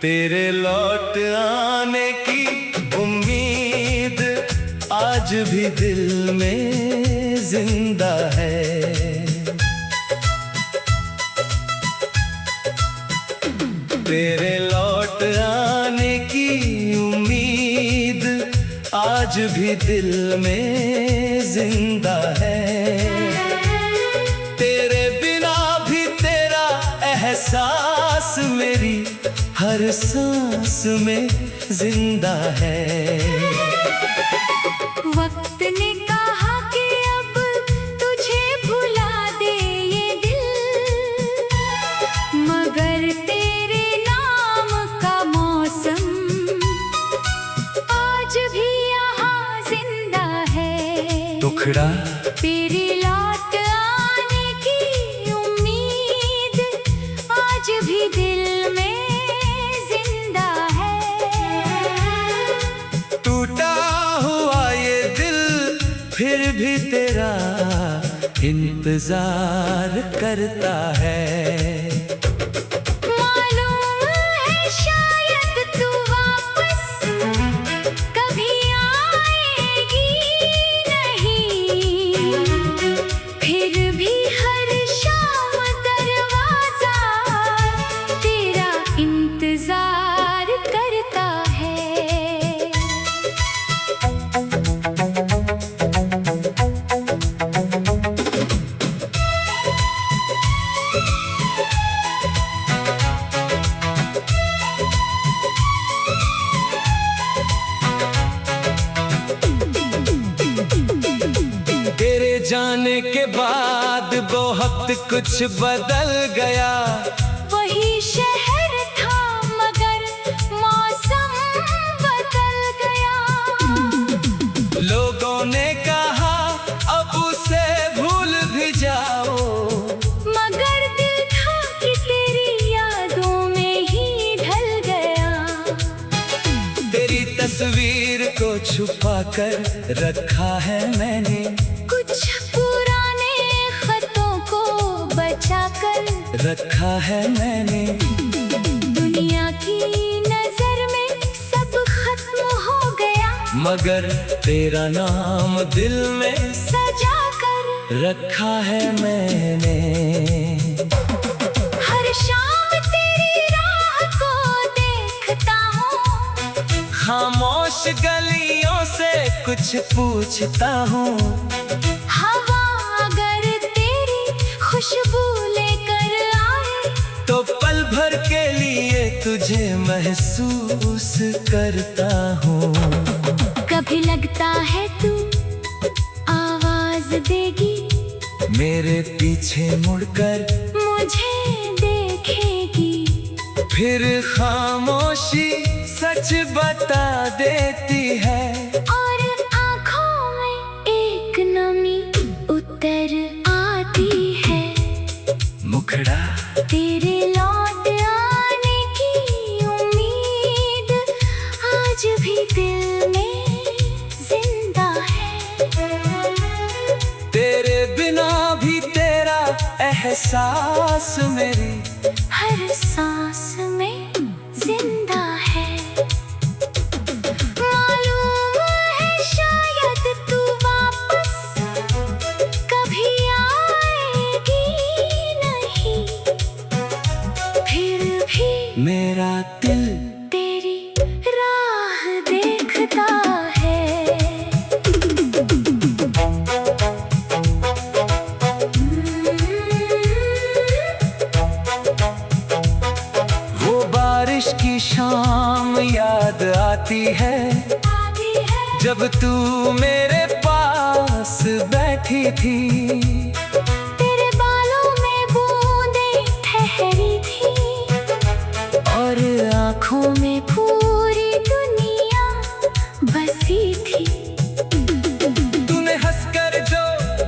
तेरे लौट आने की उम्मीद आज भी दिल में जिंदा है। तेरे लौट आने की उम्मीद आज भी दिल में जिंदा है। तेरे बिना भी तेरा एहसास मेरी हर सांस में जिंदा है। वक्त ने कहा कि अब तुझे भुला दे ये दिल, मगर तेरे नाम का मौसम आज भी यहाँ जिंदा है। टुकड़ा तेरी लौट आने की उम्मीद आज भी दिल में जिंदा है। टूटा हुआ ये दिल फिर भी तेरा इंतजार करता है। मालूम है शायद तू वापस कभी आएगी नहीं, फिर भी हर शाम दरवाजा तेरा इंतजार करता है। तेरे जाने के बाद बहुत कुछ बदल गया। वही शहर था मगर मौसम बदल गया। लोगों ने कहा अब उसे भूल भी जाओ, मगर दिल था कि तेरी यादों में ही ढल गया। तेरी तस्वीर को छुपा कर रखा है मैंने, कुछ पुराने खतों को बचा कर रखा है मैंने। दुनिया की नजर में सब खत्म हो गया, मगर तेरा नाम दिल में सजा कर रखा है मैंने। हर शाम तेरी राह को देखता हूँ, खामोश गलियों से कुछ पूछता हूँ। हवा अगर तेरी खुशबू लेकर आए तो पल भर के लिए तुझे महसूस करता हूँ। कभी लगता है तू आवाज देगी, मेरे पीछे मुड़कर मुझे देखेगी। फिर खामोशी सच बता देती है, और आँखों में एक नमी उतर आती है। मुखड़ा तेरे लौट आने की उम्मीद आज भी दिल में जिंदा है। तेरे बिना भी तेरा एहसास मेरी हर सांस में जिंदा है। मालूम है शायद तू वापस कभी आएगी नहीं, फिर भी मेरा दिल तेरी राह देखता है। वो बारिश की शाम याद आती है, जब तू मेरे पास बैठी थी। तेरे बालों में बूंदें ठहरी थी, और आँखों में पूरी दुनिया बसी थी। तूने हंसकर जो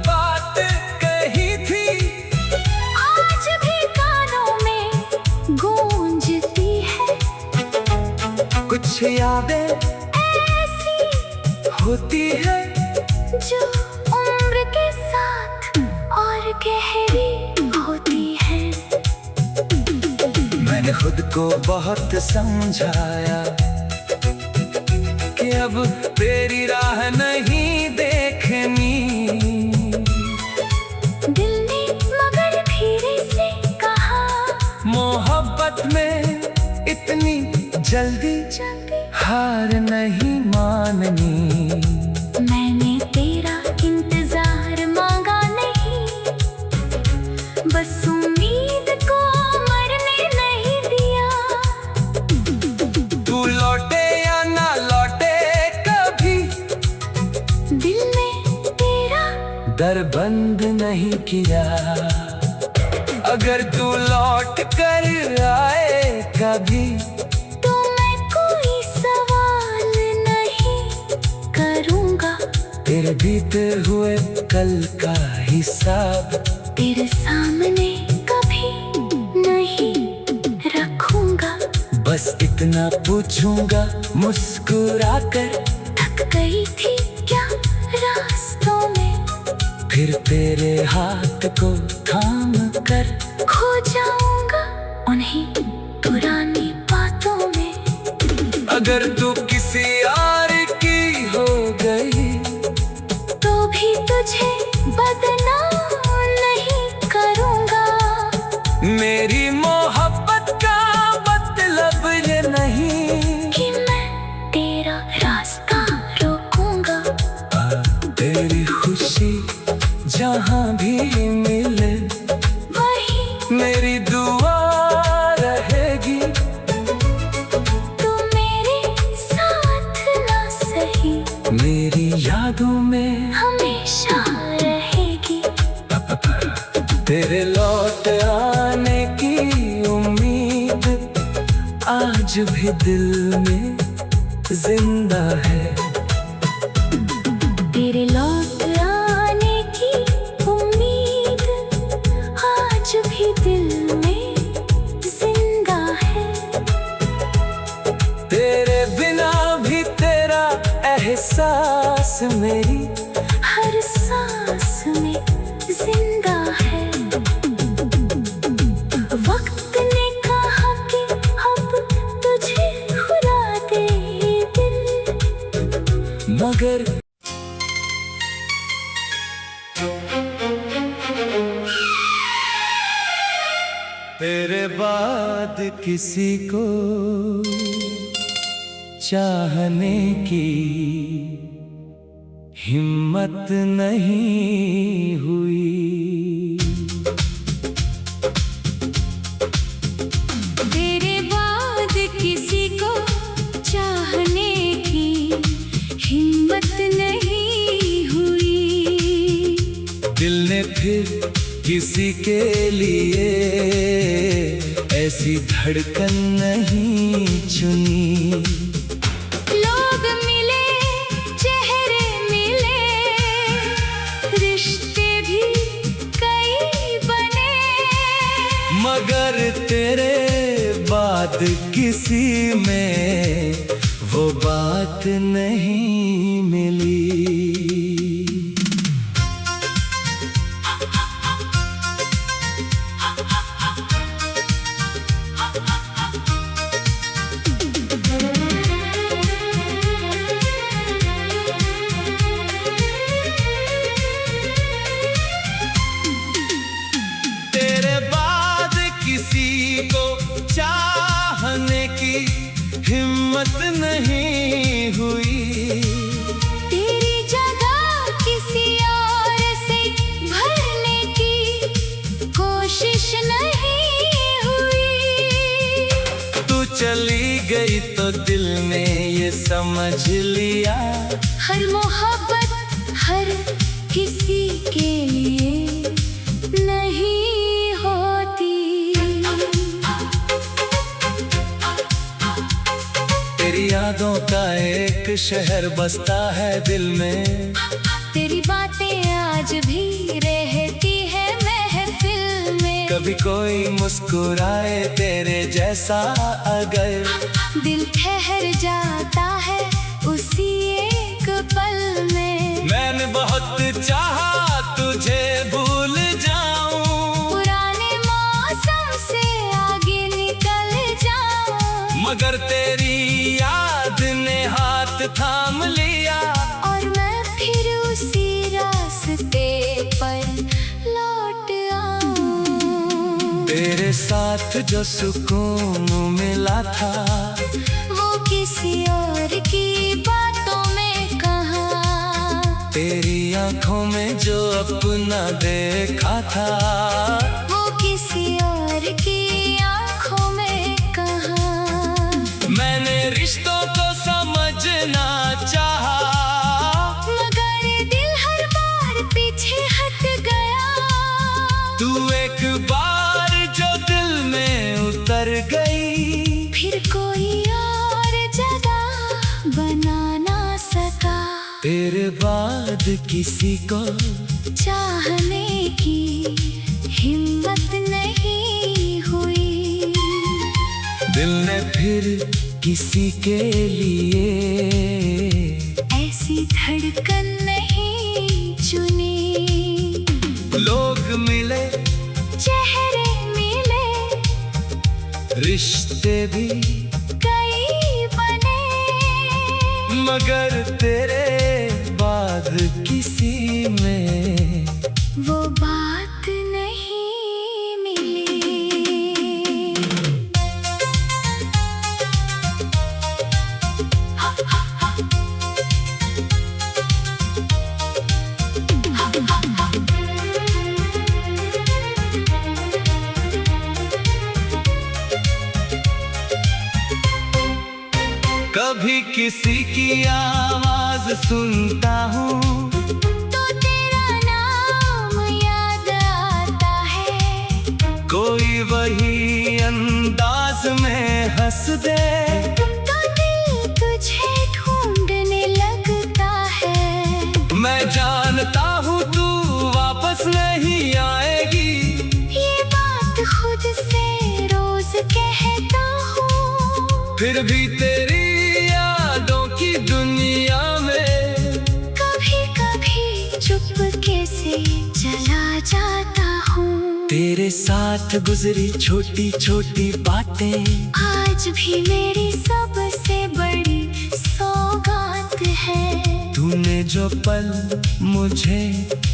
बात कही थी आज भी कानों में गूंजती है। कुछ यादें ऐसी होती है जो उम्र के साथ और गहरी होती है। मैंने खुद को बहुत समझाया कि अब तेरी राह नहीं देखनी। दिल ने मगर धीरे से कहा, मोहब्बत में इतनी जल्दी हार नहीं माननी। मैंने तेरा इंतजार मांगा नहीं, बस उम्मीद को मरने नहीं दिया। तू लौटे या ना लौटे कभी, दिल में तेरा दर बंद नहीं किया। अगर तू लौट कर आए कभी, तो मैं कोई सवाल नहीं करूँगा। तेरे बीते हुए कल का हिसाब तेरे सामने कभी नहीं रखूँगा। बस इतना पूछूंगा मुस्कुरा कर, थक गई थी क्या रास्तों में, फिर तेरे हाथ को थाम कर खो जाऊंगा उन्हीं पुरानी बातों में। अगर तू किसी और की हो गई, तो भी तुझे बदनाम नहीं करूँगा। मेरी मोहब्बत का मतलब ये नहीं कि मैं तेरा रास्ता रोकूंगा। तेरी खुशी जहाँ भी मिले, वही मेरी दुआ रहेगी। तू मेरे साथ ना सही, मेरी यादों में हमेशा रहेगी। तेरे लौट आने की उम्मीद आज भी दिल में जिंदा है। तेरे लौट आने की उम्मीद आज भी दिल में जिंदा है। तेरे बिना भी तेरा एहसास मेरी हर सांस में जिंदा है। वक्त ने कहा कि अब तुझे खुला दे दिल, मगर तेरे बाद किसी को चाहने की हिम्मत नहीं हुई। तेरे बाद किसी को चाहने की हिम्मत नहीं हुई। दिल ने फिर किसी के लिए ऐसी धड़कन नहीं चुनी। लोग मिले, चेहरे मिले, रिश्ते भी कई बने, मगर तेरे बाद किसी में वो बात नहीं मिली। किसी को चाहने की हिम्मत नहीं हुई। तेरी जगह किसी और से भरने की कोशिश नहीं हुई। तू चली गई तो दिल ने ये समझ लिया, हर मोहब्बत हर किसी के लिए नहीं होती। तेरी यादों का एक शहर बसता है दिल में, तेरी बातें आज भी रहती है महफिल में। कभी कोई मुस्कुराए तेरे जैसा अगर, दिल ठहर जाता है उसी एक पल में। मैंने बहुत चाहा तुझे भूल जाऊं, पुराने मौसम से आगे निकल मगर तेरी याद ने हाथ थाम लिया और मैं फिर उसी रास्ते पर लौट आऊं। तेरे साथ जो सुकून मिला था वो किसी और की बातों में कहाँ। तेरी आंखों में जो अपना देखा था वो किसी और की आंखों में कहाँ। मैंने रिश्तों को समझना चाहा मगर दिल हर बार पीछे हट गया। तू एक बार जो दिल में उतर गई फिर कोई और जगह बना ना सका। तेरे बाद किसी को चाहने की हिम्मत नहीं हुई। दिल ने फिर किसी के लिए ऐसी धड़कन नहीं चुनी। लोग मिले, चेहरे मिले, रिश्ते भी कई बने, मगर तेरे बाद किसी में वो बात नहीं मिली। कभी किसी की आवाज सुनता हूँ तो तेरा नाम याद आता है। कोई वही अंदाज में हंस दे तो दिल तुझे ढूंढने लगता है। मैं जानता हूँ तू वापस नहीं आएगी। ये बात खुद से रोज कहता हूँ। फिर भी तेरी यादों की दुनिया में कभी कभी चुपके से चला जाता हूँ। तेरे साथ गुजरी छोटी छोटी बातें आज भी मेरी सबसे बड़ी सौगात है। तूने जो पल मुझे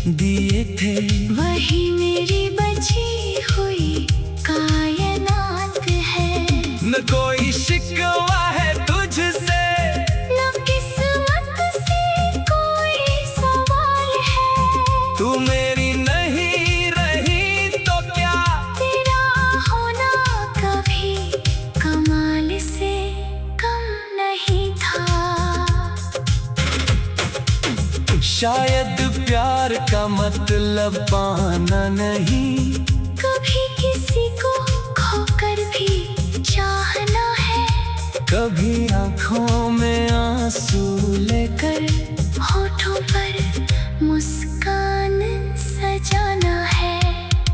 दिए थे वही मेरी बची हुई कायनात है। न कोई शिकवा है तुझसे, न किस्मत से कोई सवाल है। तू मेरी नहीं रही तो क्या तेरा होना कभी कमाल से कम नहीं था। शायद प्यार का मतलब पाना नहीं, कभी किसी को खोकर भी चाहना है। कभी आंखों में आंसू लेकर होठों पर मुस्कान सजाना है।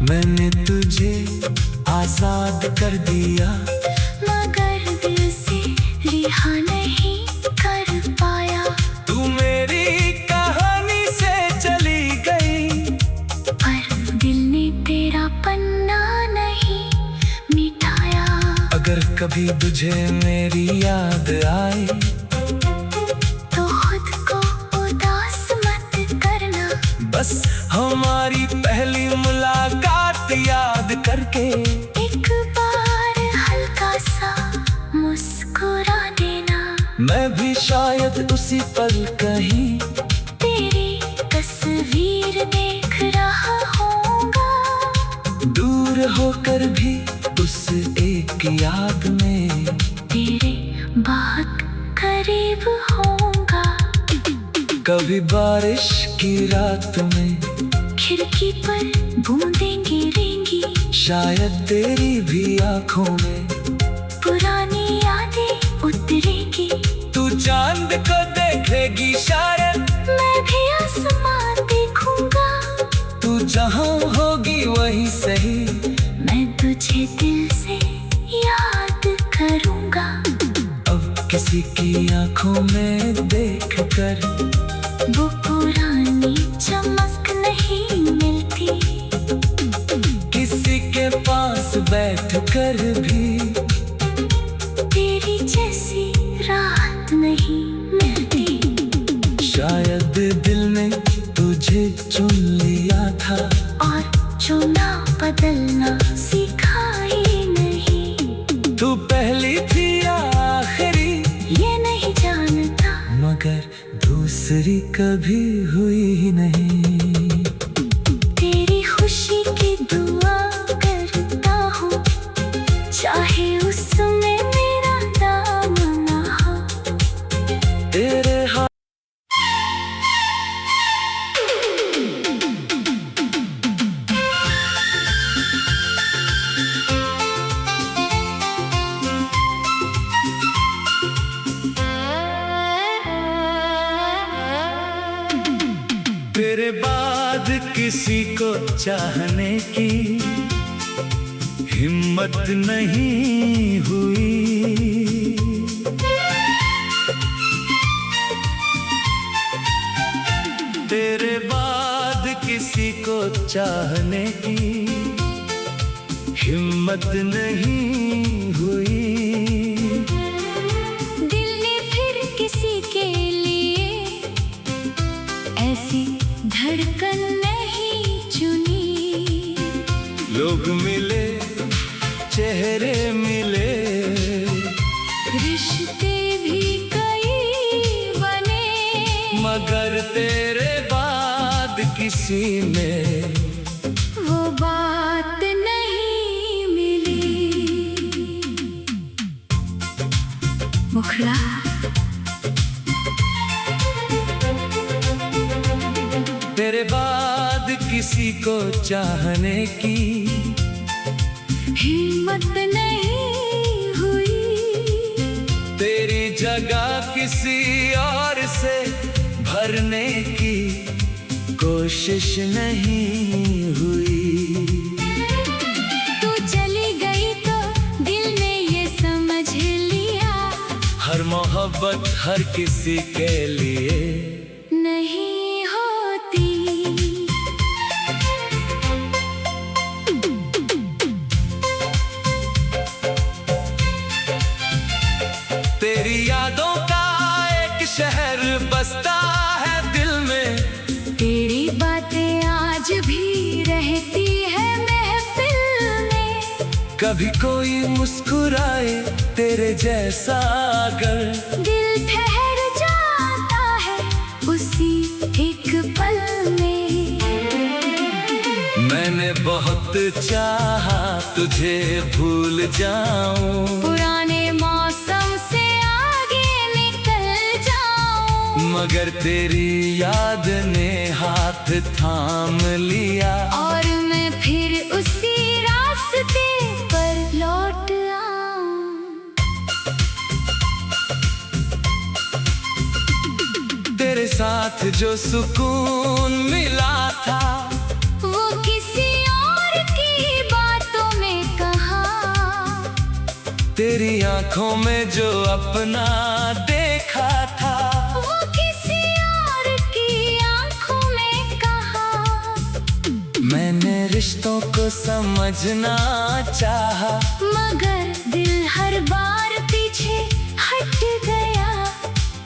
मैंने तुझे आजाद कर दिया मगर दिल से रिहा नहीं कर पाया। तू मेरी कहानी से चली गई पर दिल ने तेरा पन्ना नहीं मिटाया। अगर कभी तुझे मेरी याद आए तो खुद को उदास मत करना। बस हमारी पहली मुलाकात याद करके एक बार हल्का सा मुस्कुरा देना। मैं भी शायद उसी पल कहीं तेरी तस्वीर देख रहा होगा। दूर होकर भी उस एक याद में तेरे बहुत करीब होगा। कभी बारिश की रात में खिड़की पर बूंदें गिरेंगी। शायद तेरी भी आंखों में पुरानी यादें उतरेंगी। तू चांद को देखेगी शायद मैं भी आसमान देखूंगा। तू जहाँ होगी वही सही मैं तुझे दिल से याद करूंगा। अब किसी की आंखों में देख कर वो पुरानी चमक नहीं मिलती। किसी के पास बैठ कर भी तेरी हुई ही नहीं। तेरी खुशी की दुआ करता हूँ, चाहे उसमें मेरा नाम ना हो। तेरे हाथ तेरे बाद किसी को चाहने की हिम्मत नहीं हुई। तेरे बाद किसी को चाहने की हिम्मत नहीं हुई। दिल ने फिर किसी के लिए ऐसी धड़कन नहीं चुनी। लोग मिले, चेहरे मिले, रिश्ते भी कई बने, मगर तेरे बाद किसी में वो बात नहीं मिली। मुखड़ा तेरे बाद किसी को चाहने की हिम्मत नहीं हुई। तेरी जगह किसी और से भरने की कोशिश नहीं हुई। तू चली गई तो दिल ने ये समझ लिया, हर मोहब्बत हर किसी के लिए नहीं होती। तेरी यादों का एक शहर बसता है दिल में। तेरी बातें आज भी रहती है महफिल में। कभी कोई मुस्कुराए तेरे जैसा अगर, दिल ठहर जाता है उसी एक पल में। मैंने बहुत चाहा तुझे भूल जाऊं, पुराने मौसम से आगे निकल जाऊं, मगर तेरी याद ने हाथ थाम लिया। और मैं फिर उसी रास्ते पर लौट आऊं। तेरे साथ जो सुकून मिला था वो किसी और की बातों में कहाँ। तेरी आंखों में जो अपना देखा था वो किसी और की आंखों में कहाँ। मैंने रिश्तों को समझना चाहा, मगर दिल हर बार पीछे हट गया।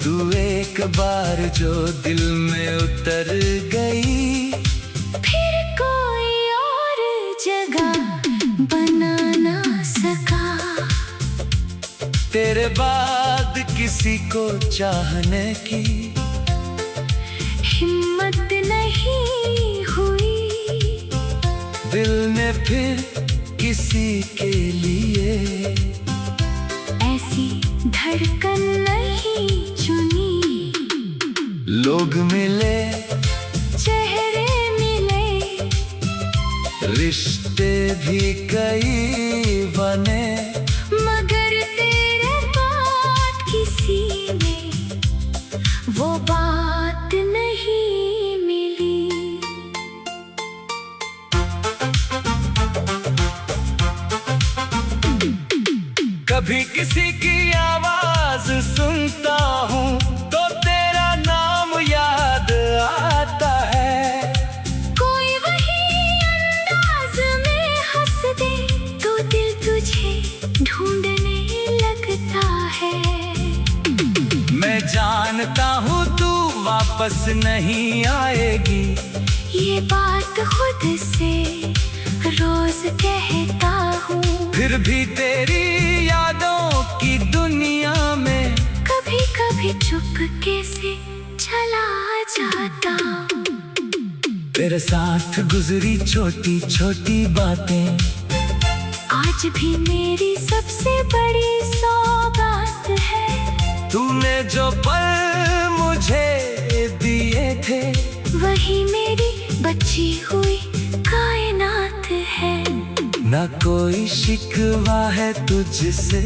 तू एक बार जो दिल में उतर गई, फिर कोई और जगह बना ना सका। तेरे बाद किसी को चाहने की हिम्मत नहीं हुई। दिल ने फिर किसी के लिए ऐसी धड़कन नहीं चुनी। लोग मिले, चेहरे मिले, रिश्ते भी कई बने, मगर तेरे बाद किसी में वो बात नहीं मिली। कभी किसी की आवाज सुनता हूँ तो तेरा नाम याद आता है। कोई वही अंदाज में हंस दे तो दिल तुझे ढूंढने लगता है। मैं जानता हूँ तू वापस नहीं आएगी, ये बात खुद से रोज कहता हूँ। फिर भी तेरी यादों की दुनिया में कभी कभी चुपके से चला जाता। तेरे साथ गुजरी छोटी छोटी बातें आज भी मेरी सबसे बड़ी सौगात है। तूने जो पल मुझे दिए थे वही मेरी बची हुई कायनात है। ना कोई शिकवा है तुझसे,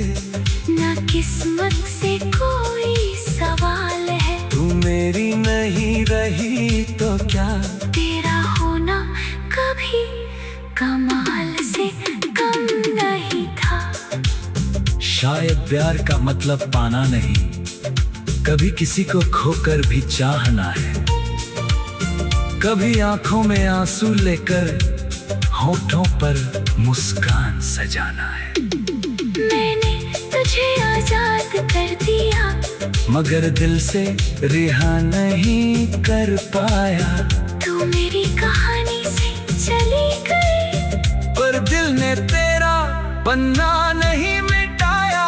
ना किस्मत से कोई सवाल है। तू मेरी नहीं रही तो क्या तेरा होना कभी कमाल से कम नहीं था। शायद प्यार का मतलब पाना नहीं, कभी किसी को खोकर भी चाहना है। कभी आंखों में आंसू लेकर होठों पर मुस्कान सजाना है। मैंने तुझे आजाद कर दिया, मगर दिल से रिहा नहीं कर पाया। तू मेरी कहानी से चली गई, पर दिल ने तेरा पन्ना नहीं मिटाया।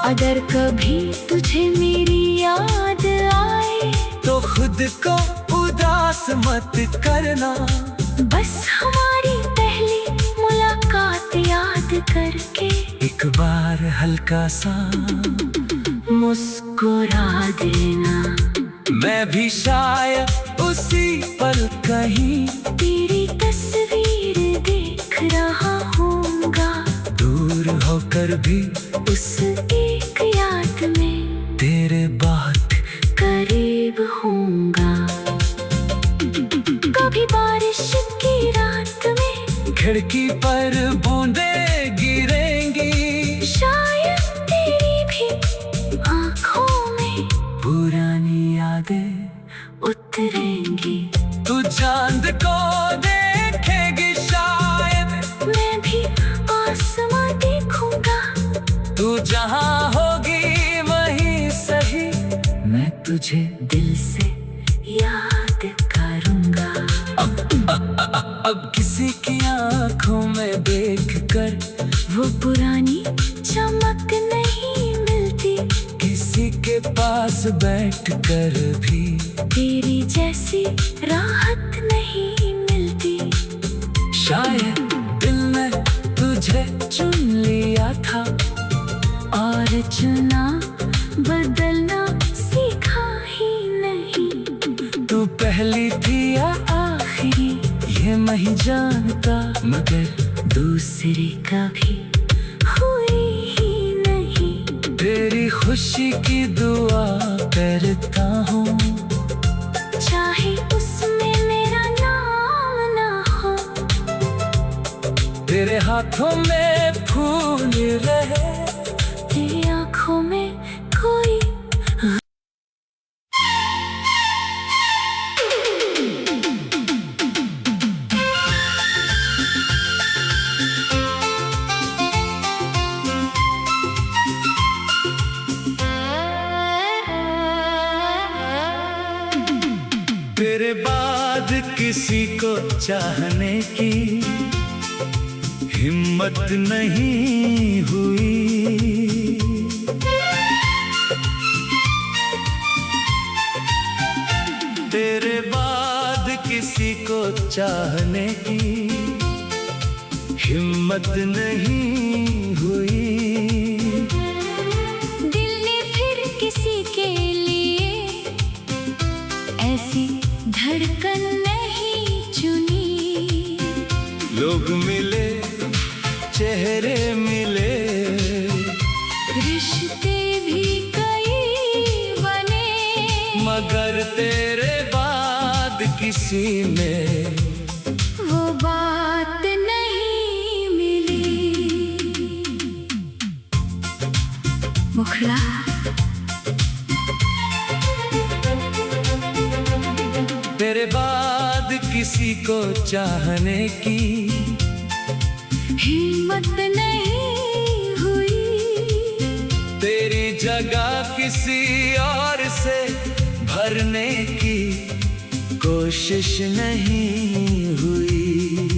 अगर कभी तुझे मेरी याद आए तो खुद को उदास मत करना। बस हमारी पहली मुलाकात याद करके एक बार हल्का सा मुस्कुरा देना। मैं भी शायद उसी पल कहीं तेरी तस्वीर देख रहा हूँगा, दूर होकर भी उस एक याद में तेरे बहुत करीब होऊंगा। कभी बारिश की रात में खिड़की पर बूंदें गिरेंगी, शायद तेरी भी आँखों में पुरानी यादें उतरेंगी। तू चांद को देखेगी, शायद मैं भी आसमां देखूंगा। तू जहाँ होगी वहीं सही, मैं तुझे दिल से याद करूंगा। अब किसी की आंखों में देखकर वो पुरानी चमक नहीं मिलती, किसी के पास बैठकर भी तेरी जैसी राहत नहीं मिलती। शायद दिल ने तुझे चुन लिया था और चुना बदलना सीखा ही नहीं। तू पहली थी या आखिरी ये मैं ही जानता, मगर दूसरी कभी हुई ही नहीं। तेरी खुशी की दुआ करता हूँ, चाहे उसमें मेरा नाम ना हो। तेरे हाथों में फूल रहे, तेरी आँखों में कोई तेरे बाद किसी को चाहने की हिम्मत नहीं हुई। तेरे बाद किसी को चाहने की हिम्मत नहीं हुई। दिल ने फिर किसी के लिए ऐसी धड़कन नहीं चुनी। लोग मिले, चेहरे मिले, रिश्ते भी कई बने, मगर तेरे बाद किसी में वो बात नहीं मिली। मुखड़ा तेरे बाद किसी को चाहने की हिम्मत नहीं हुई। तेरी जगह किसी और से भरने की कोशिश नहीं हुई।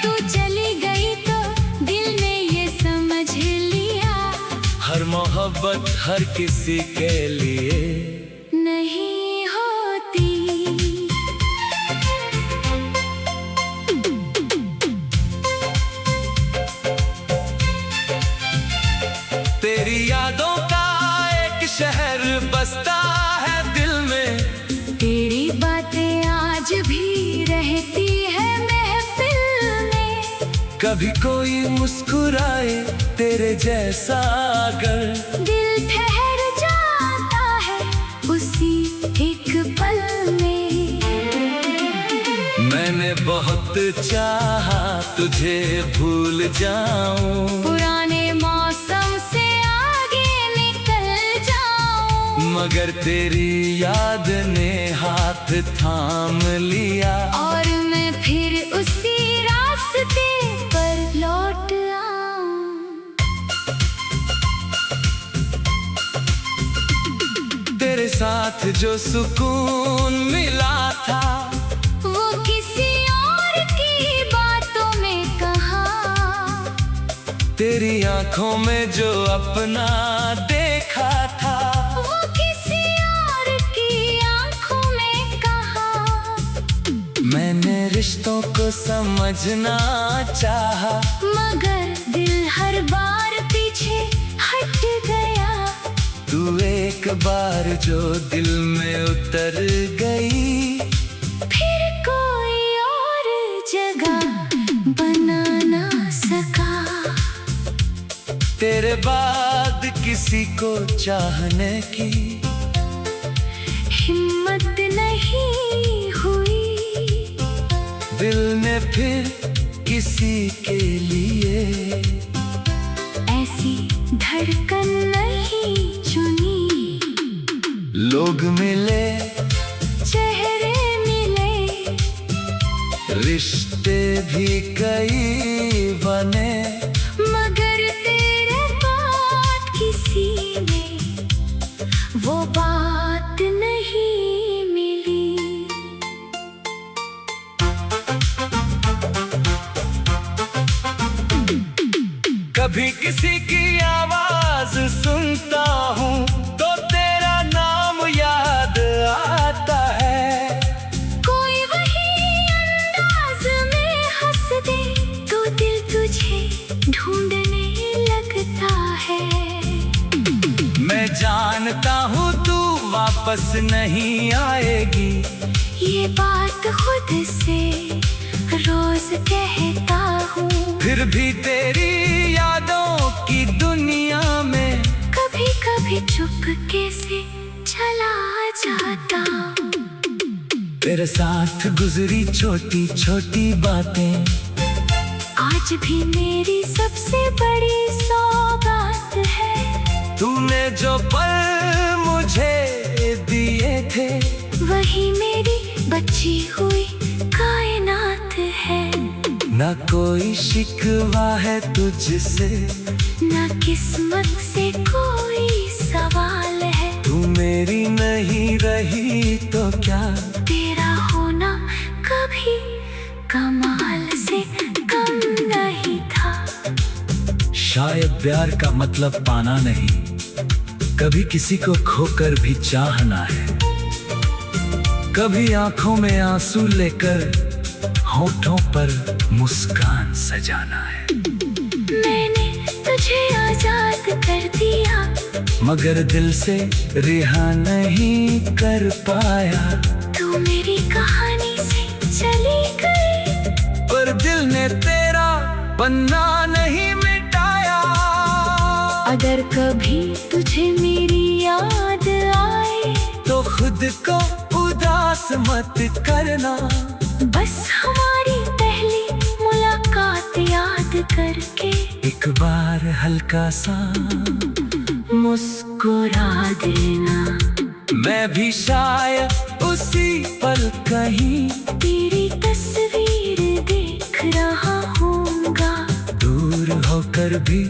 तू चली गई तो दिल ने ये समझ लिया, हर मोहब्बत हर किसी के लिए कभी कोई मुस्कुराए तेरे जैसा अगर, दिल ठहर जाता है उसी एक पल में। मैंने बहुत चाहा तुझे भूल जाऊं, पुराने मौसम से आगे निकल जाऊं, मगर तेरी याद ने हाथ थाम लिया और मैं फिर उसी रास्ते पर लौट आऊं। तेरे साथ जो सुकून मिला था वो किसी और की बातों में कहा, तेरी आंखों में जो अपना देखा था वो किसी और की आंखों में कहा। मैंने रिश्तों को समझना चाहा, मगर दिल हर बार पीछे हट गया। तू एक बार जो दिल में उतर गई, फिर कोई और जगह बना ना सका। तेरे बाद किसी को चाहने की हिम्मत नहीं हुई, दिल ने फिर किसी के लिए ऐसी धड़कन नहीं चुनी। लोग मिले, चेहरे मिले, रिश्ते भी कई बने, मगर तेरे बाद किसी ने वो बात नहीं मिली। कभी किसी की आवाज सुनता हूँ तो तेरा नाम याद आता है, कोई वही अंदाज में हंस दे तो दिल तुझे ढूंढने लगता है। मैं जानता हूँ तू वापस नहीं आएगी, ये बात खुद से रोज कहता हूँ, फिर भी तेरी यादों की दुनिया में कभी कभी चुपके से चला जाता हूँ। तेरे साथ गुजरी छोटी छोटी बातें आज भी मेरी सबसे बड़ी सौगात है। तूने जो पल मुझे दिए थे, वही मेरी बची हुई कायनात है। ना कोई शिकवा है तुझसे, ना किस्मत से कोई सवाल है। तू मेरी नहीं रही तो क्या तेरा होना कभी कमाल से कम नहीं था। शायद प्यार का मतलब पाना नहीं, कभी किसी को खोकर भी चाहना है, कभी आंखों में आंसू लेकर होठों पर मुस्कान सजाना है। मैंने तुझे आजाद कर दिया, मगर दिल से रिहा नहीं कर पाया। तू मेरी कहानी से चली गई, पर दिल ने तेरा पन्ना नहीं मिटाया। अगर कभी तुझे मेरी याद आए तो खुद को उदास मत करना, बस हमारी पहली मुलाकात याद करके एक बार हल्का सा मुस्कुरा देना। मैं भी शायद उसी पल कहीं तेरी तस्वीर देख रहा हूँगा, दूर होकर भी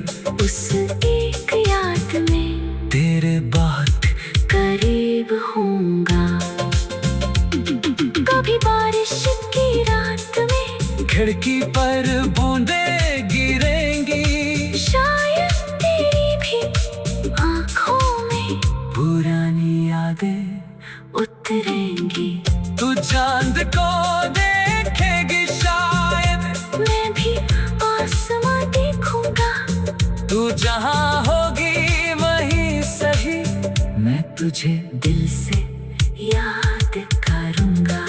उस एक याद में तेरे बहुत करीब होऊंगा। कभी बारिश की रात में खिड़की पर बूंदें गिरेंगी, शायद तेरी भी आँखों में पुरानी यादें उतरेंगी। तू चांद को देखेगी, शायद मैं भी आसमां देखूंगा। तू जहाँ होगी वहीं सही, मैं तुझे दिल से याद करूंगा।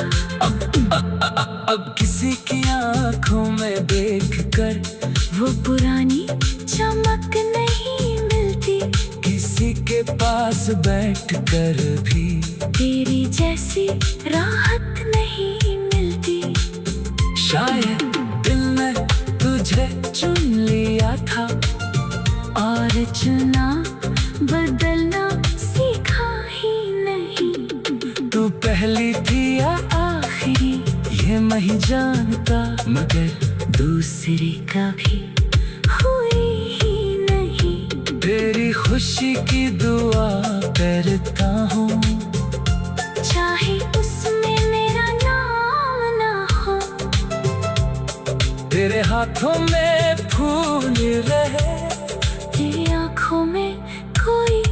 अब किसी की आंखों में देख कर वो पुरानी चमक नहीं मिलती। किसी के पास बैठ कर भी तेरी जैसी राहत नहीं मिलती। शायद दिल ने तुझे चुन लिया था और चुना बदलना सीखा ही नहीं। तू पहली थी या आखिरी ये मैं ही जानता, मगर दूसरी कभी हुई ही नहीं। तेरी खुशी की दुआ करता हूँ, चाहे उसमें मेरा नाम ना हो। तेरे हाथों में फूल रहे, तेरी आँखों में कोई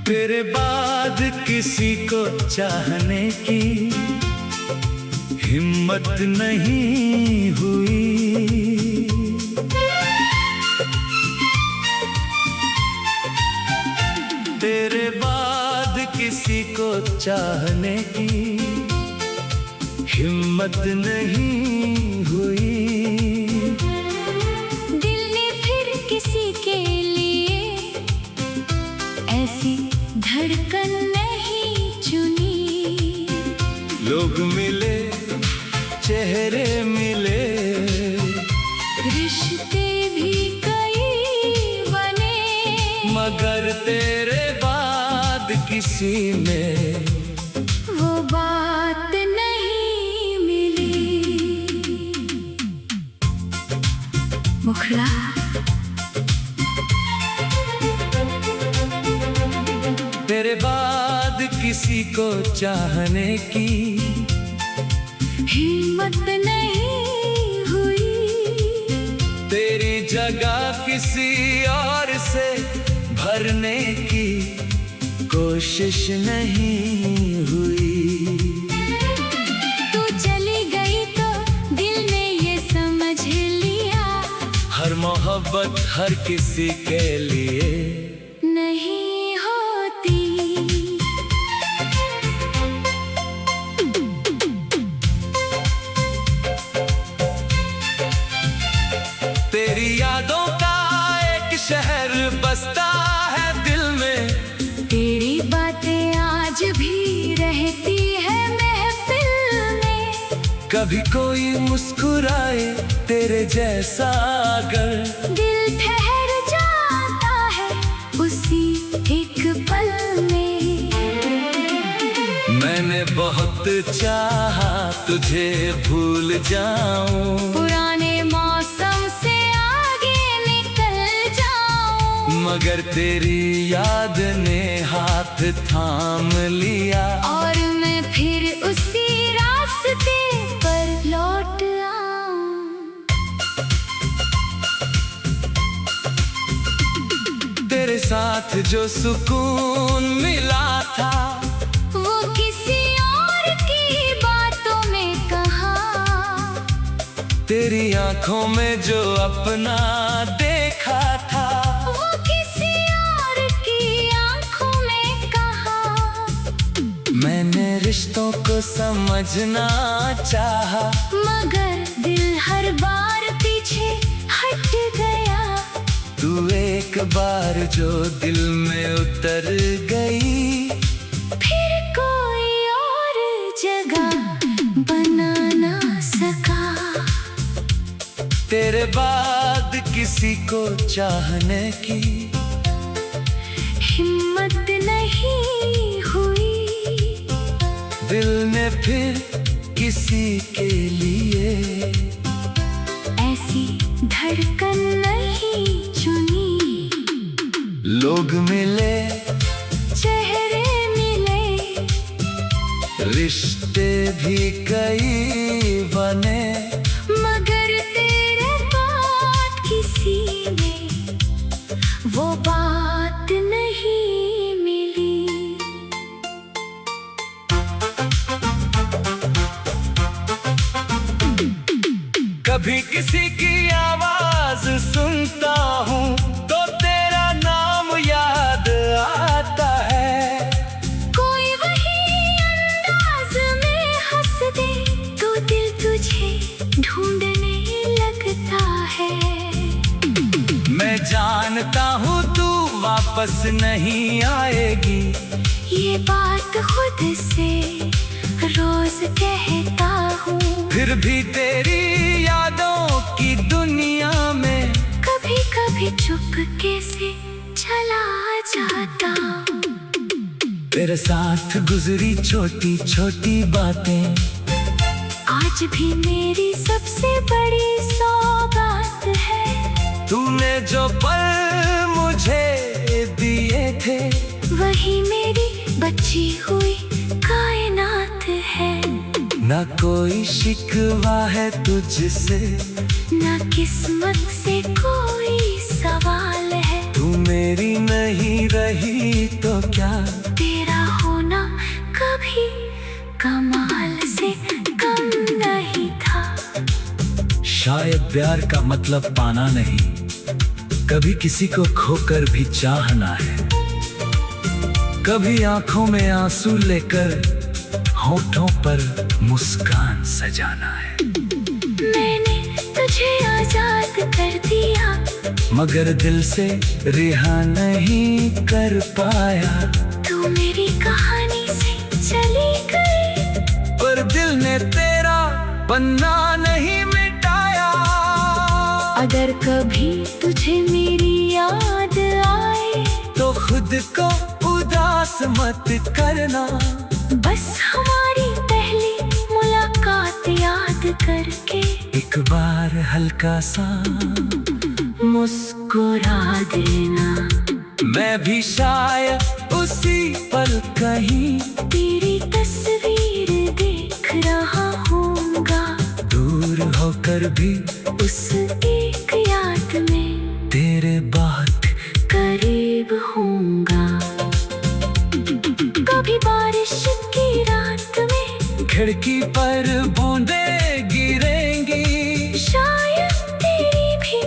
तेरे बाद किसी को चाहने की हिम्मत नहीं हुई। तेरे बाद किसी को चाहने की हिम्मत नहीं हुई। दिल ने फिर किसी के लिए ऐसी धड़कन नहीं चुनी। लोग मिले, चेहरे मिले, रिश्ते भी कई बने, मगर तेरे बाद किसी में वो बात नहीं मिली। मुखड़ा तेरे बाद किसी को चाहने की हिम्मत नहीं हुई। तेरी जगह किसी और से भरने की कोशिश नहीं हुई। तू चली गई तो दिल ने ये समझ लिया, हर मोहब्बत हर किसी के लिए नहीं होती। तेरी यादों का एक शहर बसता है दिल में, तेरी बातें आज भी रहती है महफिल में। कभी कोई मुस्कुराए तेरे जैसा अगर, दिल ठहर जाता है उसी एक पल में। मैंने बहुत चाहा तुझे भूल जाऊं, पुराने मौसम से आगे निकल जाऊं, मगर तेरी याद ने हाथ थाम लिया। और मैं फिर उसी रास्ते पर लौट आऊं। तेरे साथ जो सुकून मिला था वो किसी और की बातों में कहाँ। तेरी आंखों में जो अपना देखा था वो किसी और की आंखों में कहाँ। मैंने रिश्तों को समझना चाहा, मगर दिल हर बार पीछे हट गया। तू एक बार जो दिल में उतर गई, फिर कोई और जगह बना ना सका। तेरे बाद किसी को चाहने की हिम्मत नहीं हुई। दिल ने फिर किसी के लिए ऐसी धड़कन नहीं चुनी। लोग मिले, चेहरे मिले, रिश्ते भी कई बने, मगर तेरे बाद किसी में वो बात नहीं मिली। कभी किसी की आवाज सुनता हूँ तो तेरा नाम याद आता है। कोई वही अंदाज में हंस दे तो दिल तुझे ढूंढने लगता है। मैं जानता हूँ तू वापस नहीं आएगी, ये बात खुद से रोज कहता हूँ। फिर भी तेरी यादों की दुनिया में कभी कभी चुपके से चला जाता हूँ। तेरे साथ गुजरी छोटी छोटी बातें आज भी मेरी सबसे बड़ी सौगात है। तूने जो पल मुझे दिए थे वही मेरी बची हुई कायनात है। ना कोई शिकवा है तुझसे, ना किस्मत से कोई सवाल है। तू मेरी नहीं रही तो क्या तेरा होना कभी कमाल से कम नहीं था। शायद प्यार का मतलब पाना नहीं, कभी किसी को खोकर भी चाहना है। कभी आंखों में आंसू लेकर होठों पर मुस्कान सजाना है। मैंने तुझे आजाद कर दिया मगर दिल से रिहा नहीं कर पाया। तू मेरी कहानी से चली गई पर दिल ने तेरा पन्ना नहीं मिटाया। अगर कभी तुझे मेरी याद आए तो खुद को उदास मत करना, बस हमारी पहली मुलाकात याद करके एक बार हल्का सा मुस्कुरा देना। मैं भी शायद उसी पल कहीं तेरी तस्वीर देख रहा हूँगा, दूर होकर भी उस एक याद में तेरे बहुत करीब होऊंगा। कभी बारिश की रात में खिड़की पर बूंदे गिरेंगी, शायद तेरी भी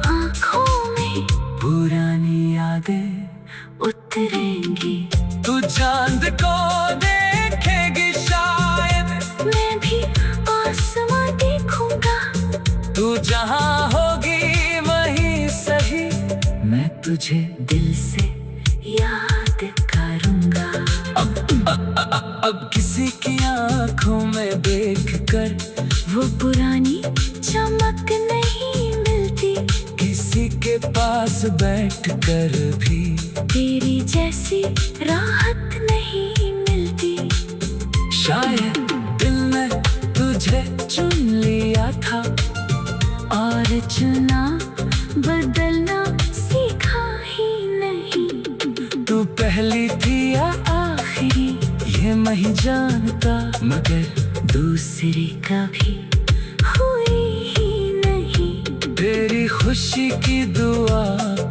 आँखों में पुरानी यादें उतरेंगी। तू चांद को देखेगी शायद, मैं भी आसमां देखूंगा। तू जहाँ होगी वहीं सही, मैं तुझे दिल से याद करूंगा। अब किसी की आंखों में देख कर वो पुरानी चमक नहीं मिलती, किसी के पास बैठ कर भी तेरी जैसी राहत नहीं मिलती। शायद दिल ने तुझे चुन लिया था और चुना बदलना सीखा ही नहीं। तू पहली थी या आखिरी ये मैं ही जानता, मगर दूसरी कभी हुई ही नहीं। तेरी खुशी की दुआ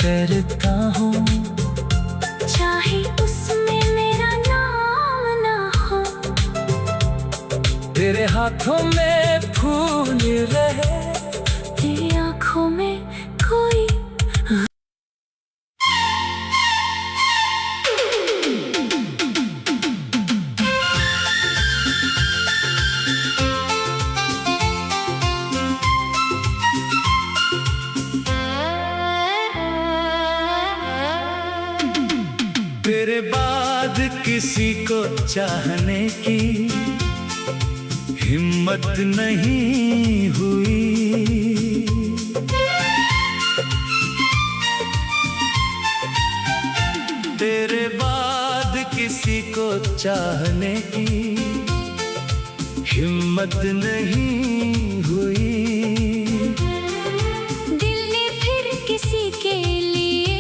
करता हूँ, चाहे उसमें मेरा नाम ना हो। तेरे हाथों में फूल रहे, तेरी आँखों में कोई तेरे बाद किसी को चाहने की हिम्मत नहीं हुई। तेरे बाद किसी को चाहने की हिम्मत नहीं हुई। दिल ने फिर किसी के लिए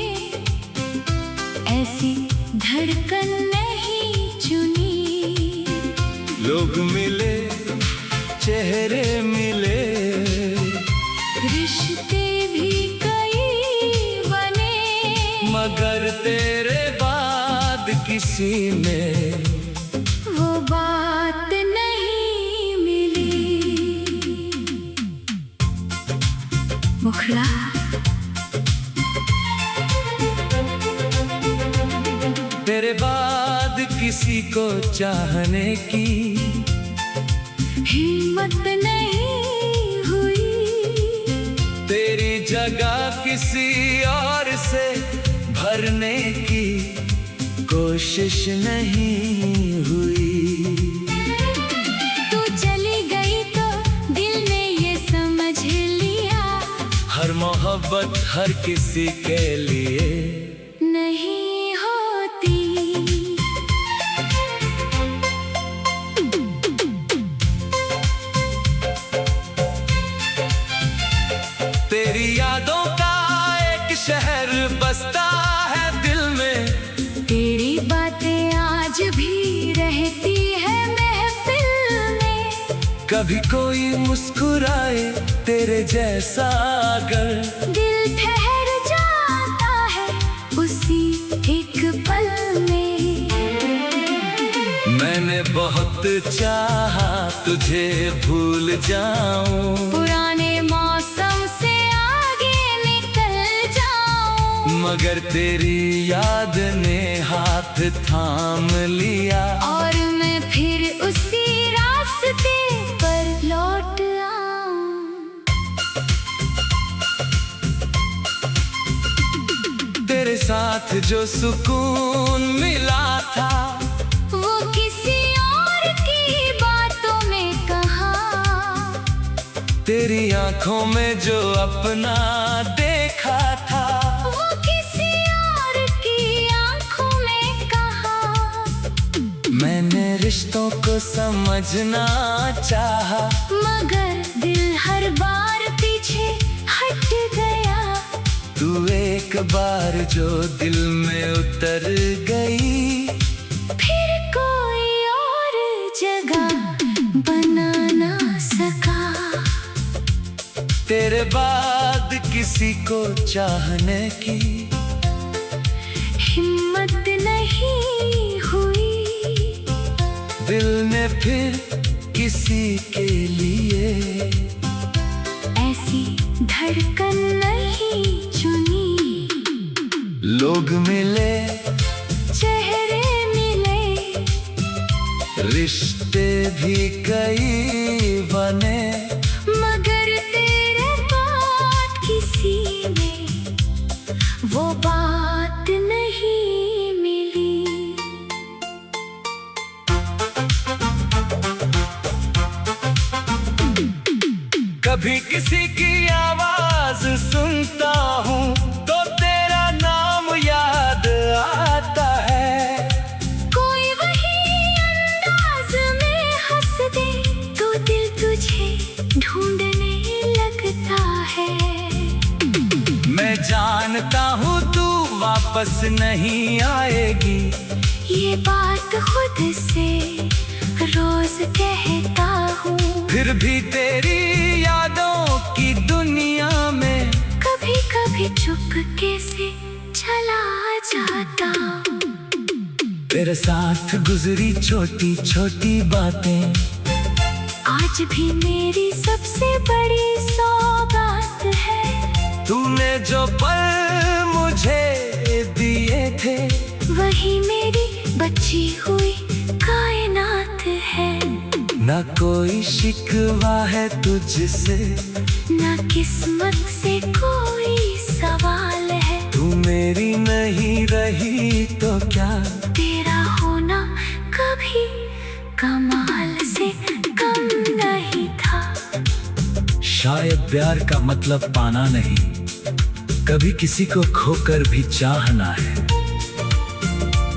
ऐसी धड़कन नहीं चुनी। लोग मिले, चेहरे मिले, रिश्ते भी कई बने, मगर तेरे बाद किसी में वो बात नहीं मिली। बाद किसी को चाहने की हिम्मत नहीं हुई। तेरी जगह किसी और से भरने की कोशिश नहीं हुई। तू चली गई तो दिल ने ये समझ लिया, हर मोहब्बत हर किसी के लिए नहीं होती। तेरी यादों का एक शहर बसता है दिल में, तेरी बातें आज भी रहती है महफिल में। कभी कोई मुस्कुराए तेरे जैसा अगर, दिल ठहर जाता है उसी एक पल में। मैंने बहुत चाहा तुझे भूल जाऊं, पुराने मौसम से आगे निकल जाऊं, मगर तेरी याद ने हाथ थाम लिया। और मैं फिर उसी रास्ते पर लौट आऊं। तेरे साथ जो सुकून मिला था वो किसी और की बातों में कहाँ, तेरी आंखों में जो अपना देखा था वो किसी और की आंखों में कहाँ। मैंने रिश्तों को समझना चाहा, मगर दिल हर बार पीछे हट गया। तू एक बार जो दिल में उतर गई, फिर कोई और जगह बना ना सका। तेरे बाद किसी को चाहने की हिम्मत नहीं हुई। दिल ने फिर किसी के लिए ऐसी धड़कन नहीं चुनी। लोग मिले, चेहरे मिले, रिश्ते भी कई बने, मगर तेरे बाद किसी में वो बात नहीं मिली। कभी किसी की आवाज सुनता हूँ तो तेरा नाम याद आता है। कोई वही अंदाज में हंस दे तो दिल तुझे ढूंढने लगता है। मैं जानता हूँ तू वापस नहीं आएगी, ये बात खुद से रोज कहता हूँ। फिर भी तेरी यादों की दुनिया में कभी कभी चुपके से चला जाता हूँ। तेरे साथ गुजरी छोटी छोटी बातें आज भी मेरी सबसे बड़ी सौगात है। तूने जो पल मुझे दिए थे वही मेरी बची हुई कायनात है। ना कोई शिकवा है तुझसे, ना किस्मत से कोई सवाल है। तू मेरी नहीं रही तो क्या तेरा होना कभी कमाल से कम नहीं था। शायद प्यार का मतलब पाना नहीं, कभी किसी को खोकर भी चाहना है।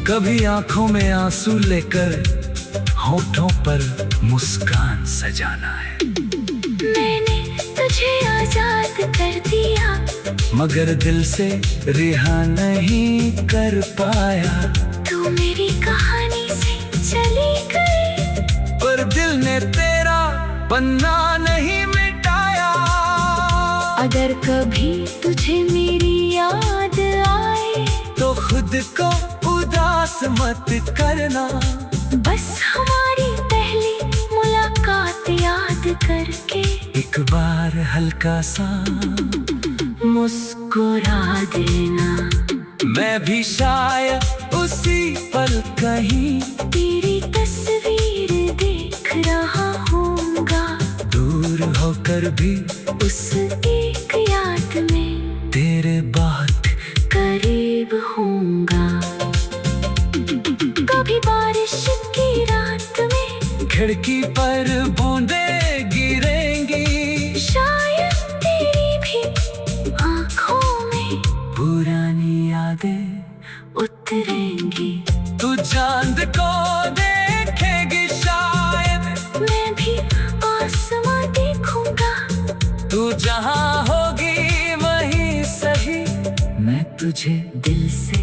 कभी आंखों में आंसू लेकर होठों पर मुस्कान सजाना है। मैंने तुझे आजाद कर दिया, मगर दिल से रिहा नहीं कर पाया। तू मेरी कहानी से चली गई, पर दिल ने तेरा पन्ना नहीं मिटाया। अगर कभी तुझे मेरी याद आए तो खुद को उदास मत करना, बस हमारी पहली मुलाकात याद करके एक बार हल्का सा मुस्कुरा देना। मैं भी शायद उसी पल कहीं तेरी तस्वीर देख रहा हूँगा, दूर होकर भी उस एक याद में तेरे बहुत करीब होऊंगा। कभी बारिश की रात में खिड़की पर बूंदें गिरेंगी, शायद तेरी भी आँखों में पुरानी यादें उतरेंगी। तू चांद को देखेगी, शायद मैं भी आसमां देखूंगा, तू जहाँ होगी वहीं सही, मैं तुझे दिल से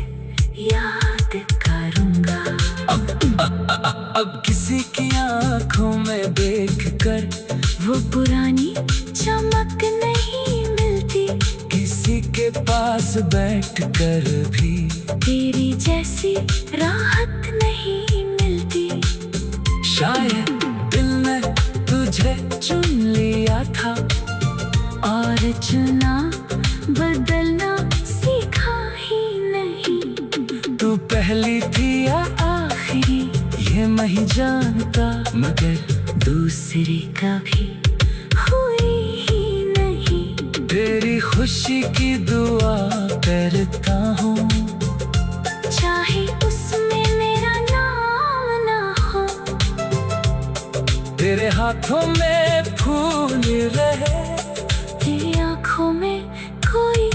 याद करूंगा। अब किसी की आंखों में देखकर वो पुरानी चमक नहीं मिलती, किसी के पास बैठकर भी तेरी जैसी राहत नहीं मिलती। शायद दिल ने तुझे चुन लिया था और चुना बदलना सीखा ही नहीं। तू पहली थी या आखिरी ये मैं ही जानता, मगर दूसरी कभी हुई ही नहीं। तेरी खुशी की दुआ करता हूँ, चाहे उसमें मेरा नाम ना हो, तेरे हाथों में फूल रहे, तेरी आँखों में कोई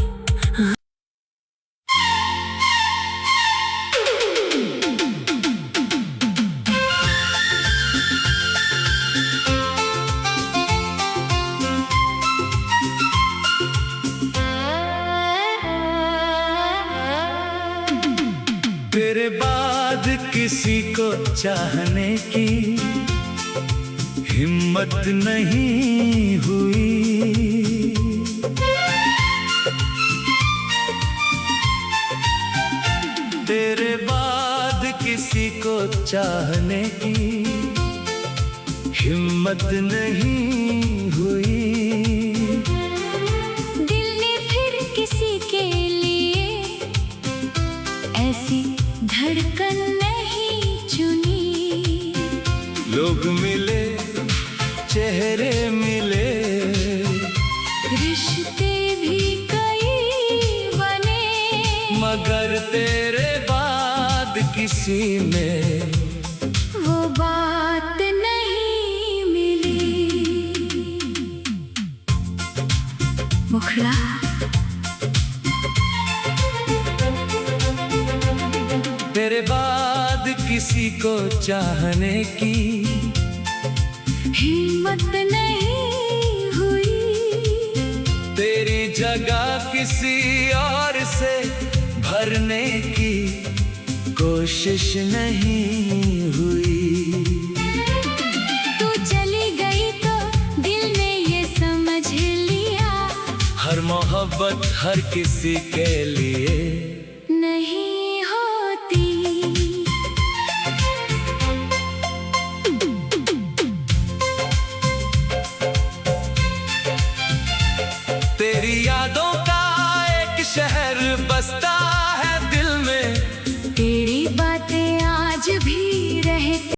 तेरे बाद किसी को चाहने की हिम्मत नहीं हुई, तेरे बाद किसी को चाहने की हिम्मत नहीं हुई। दिल ने फिर किसी के लिए ऐसी धड़कन नहीं चुनी। लोग मिले, चेहरे मिले, रिश्ते भी कई बने, मगर तेरे बाद किसी में वो बात नहीं मिली। मुखड़ा तेरे बाद किसी को चाहने की हिम्मत नहीं हुई, तेरी जगह किसी और से भरने की कोशिश नहीं हुई। तू चली गई तो दिल ने ये समझ लिया, हर मोहब्बत हर किसी के लिए